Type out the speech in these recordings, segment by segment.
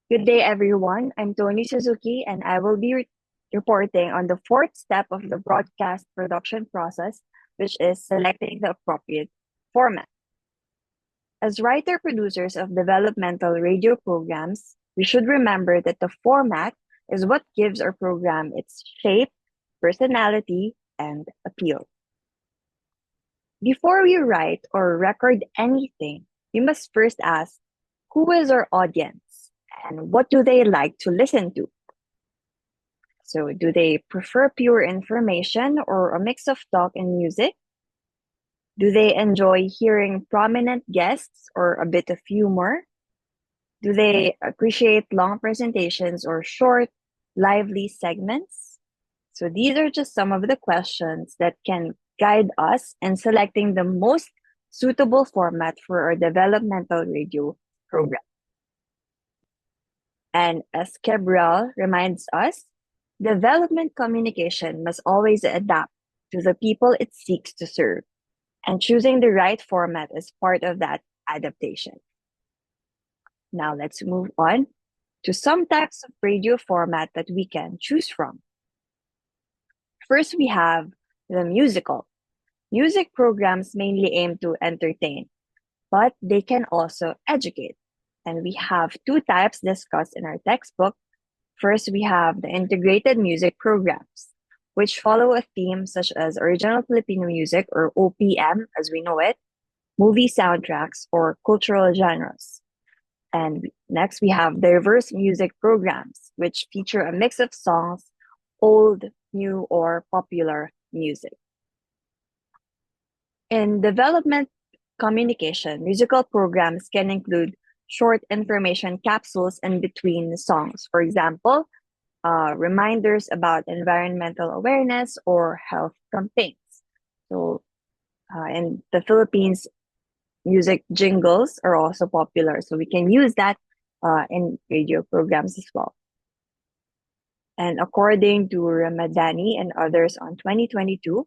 Good day, everyone. I'm Tony Suzuki, and I will be reporting on the fourth step of the broadcast production process, which is selecting the appropriate format. As writer producers of developmental radio programs, we should remember that the format is what gives our program its shape, personality, and appeal. Before we write or record anything, we must first ask, who is our audience and what do they like to listen to? So, do they prefer pure information or a mix of talk and music? Do they enjoy hearing prominent guests or a bit of humor? Do they appreciate long presentations or short, lively segments? So, these are just some of the questions that can guide us in selecting the most suitable format for our developmental radio program. And as Quebral reminds us, development communication must always adapt to the people it seeks to serve, and choosing the right format is part of that adaptation. Now let's move on to some types of radio format that we can choose from. First, we have the musical. Music programs mainly aim to entertain, but they can also educate. And we have two types discussed in our textbook. First, we have the integrated music programs, which follow a theme such as original Filipino music or OPM as we know it, movie soundtracks, or cultural genres. And next, we have diverse music programs, which feature a mix of songs, old, new, or popular music. In development communication, musical programs can include short information capsules in between songs. For example, reminders about environmental awareness or health campaigns. So, in the Philippines, music jingles are also popular. So, we can use that in radio programs as well. And according to Ramadani and others on 2022,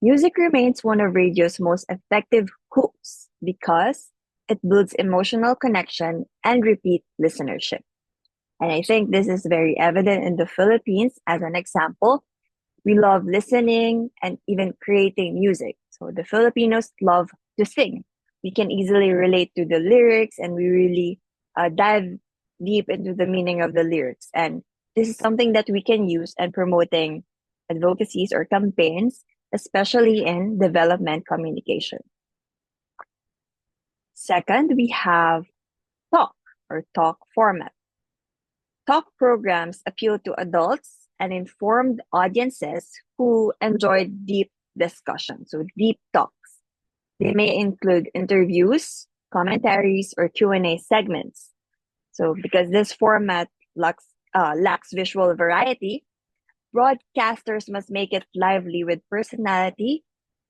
music remains one of radio's most effective hooks because it builds emotional connection and repeat listenership. And I think this is very evident in the Philippines. As an example, we love listening and even creating music. So the Filipinos love to sing. We can easily relate to the lyrics and we really dive deep into the meaning of the lyrics. And this is something that we can use in promoting advocacies or campaigns, especially in development communication. Second, we have talk or talk format. Talk programs appeal to adults and informed audiences who enjoy deep discussion, so deep talks. They may include interviews, commentaries, or Q&A segments. So because this format lacks visual variety, broadcasters must make it lively with personality,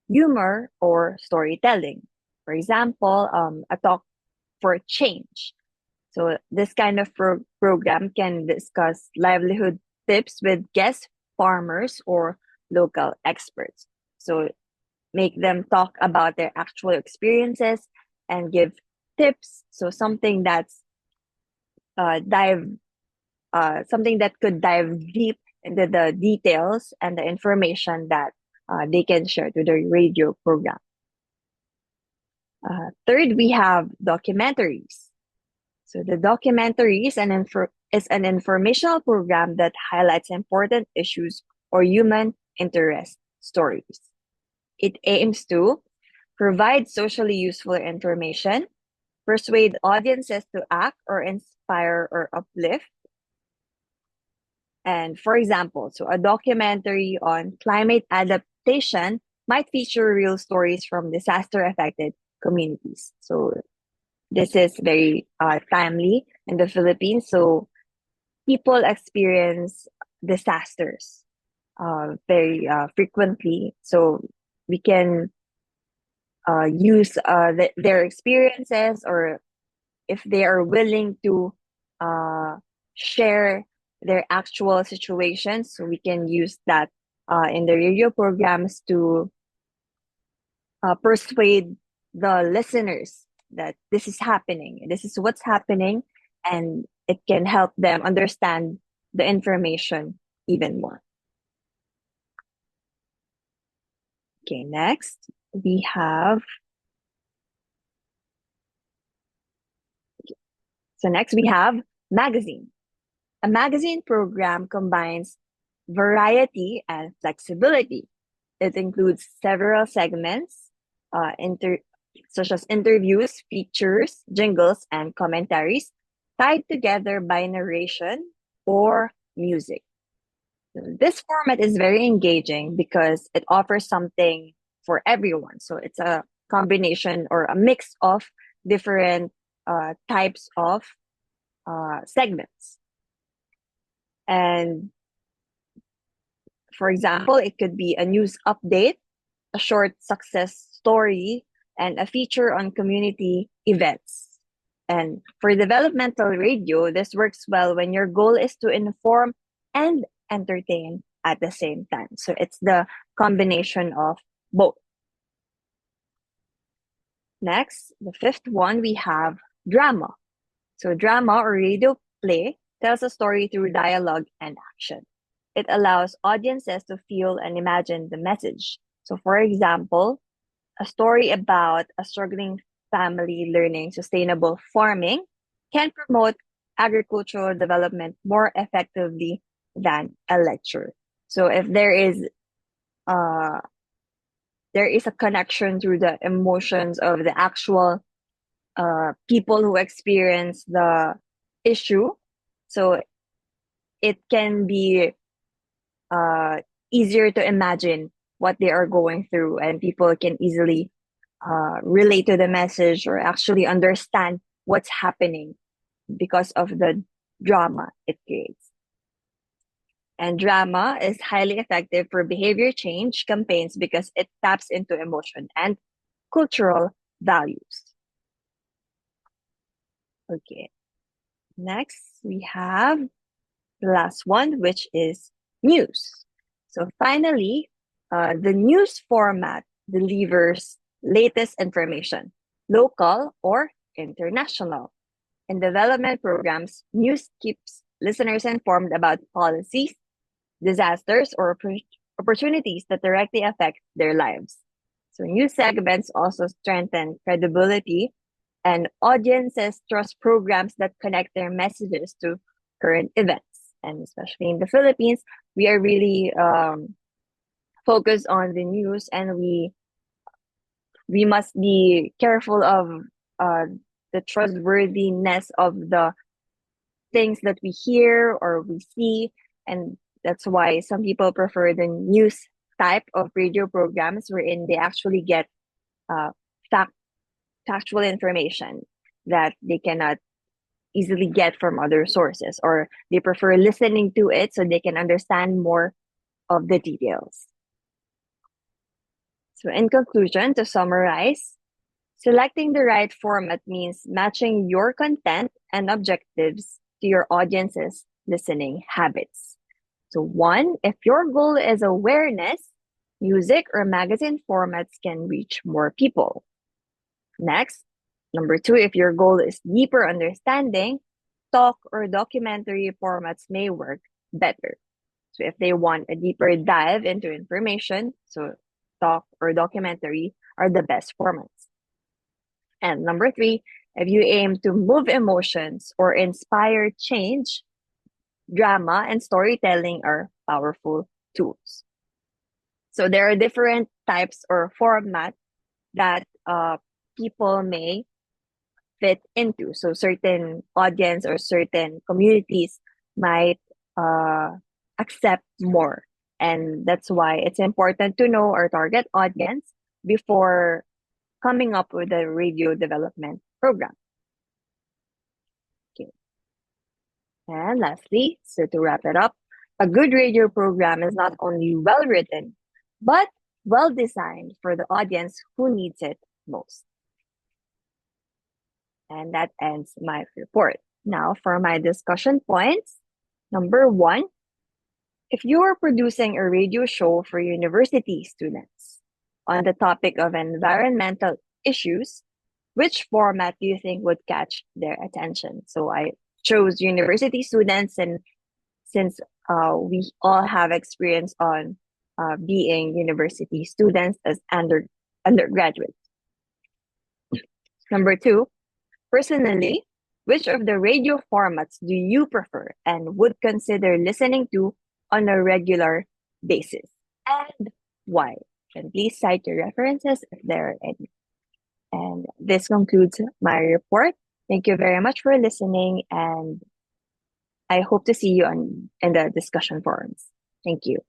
humor, or storytelling. For example, a talk for change. So this kind of program can discuss livelihood tips with guest farmers or local experts. So make them talk about their actual experiences and give tips. So something that's something that could dive deep into the details and the information that they can share to the radio program. Third, we have documentaries. So the documentary is an informational program that highlights important issues or human interest stories. It aims to provide socially useful information, persuade audiences to act or inspire or uplift. And for example, so a documentary on climate adaptation might feature real stories from disaster affected communities. So this is very timely in the Philippines. So people experience disasters very frequently. So we can use their experiences, or if they are willing to share their actual situations, so we can use that in the radio programs to persuade the listeners that this is happening, this is what's happening, and it can help them understand the information even more. Okay, next we have magazine. A magazine program combines variety and flexibility. It includes several segments, uh, inter- such as interviews, features, jingles, and commentaries tied together by narration or music. This format is very engaging because it offers something for everyone. So it's a combination or a mix of different types of segments. And for example, it could be a news update, a short success story, and a feature on community events. And for developmental radio, this works well when your goal is to inform and entertain at the same time. So it's the combination of both. Next, the fifth one, we have drama. So drama or radio play tells a story through dialogue and action. It allows audiences to feel and imagine the message. So for example, a story about a struggling family learning sustainable farming can promote agricultural development more effectively than a lecture. So if uh, there is a connection through the emotions of the actual people who experience the issue, so it can be uh, easier to imagine what they are going through, and people can easily relate to the message or actually understand what's happening because of the drama it creates. And drama is highly effective for behavior change campaigns because it taps into emotion and cultural values. Okay, next we have the last one, which is news. So finally, the news format delivers latest information, local or international. In development programs, news keeps listeners informed about policies, disasters, or opportunities that directly affect their lives. So news segments also strengthen credibility, and audiences trust programs that connect their messages to current events. And especially in the Philippines, we are really focused on the news, and we must be careful of uh, the trustworthiness of the things that we hear or we see. And that's why some people prefer the news type of radio programs wherein they actually get uh, fact, factual information that they cannot easily get from other sources, or they prefer listening to it so they can understand more of the details. So in conclusion, to summarize, selecting the right format means matching your content and objectives to your audience's listening habits. So one, if your goal is awareness, music or magazine formats can reach more people. Next, number two, if your goal is deeper understanding, talk or documentary formats may work better. So if they want a deeper dive into information, so talk or documentary are the best formats. And number three, if you aim to move emotions or inspire change, drama and storytelling are powerful tools. So there are different types or formats that people may fit into. So certain audience or certain communities might accept more. And that's why it's important to know our target audience before coming up with a radio development program. Okay. And lastly, so to wrap it up, a good radio program is not only well written, but well designed for the audience who needs it most. And that ends my report. Now for my discussion points. Number one, if you are producing a radio show for university students on the topic of environmental issues, which format do you think would catch their attention? So I chose university students, and since we all have experience on being university students as undergraduates. Number two, personally, which of the radio formats do you prefer and would consider listening to on a regular basis? And why? And please cite your references if there are any. And this concludes my report. Thank you very much for listening, and I hope to see you in the discussion forums. Thank you.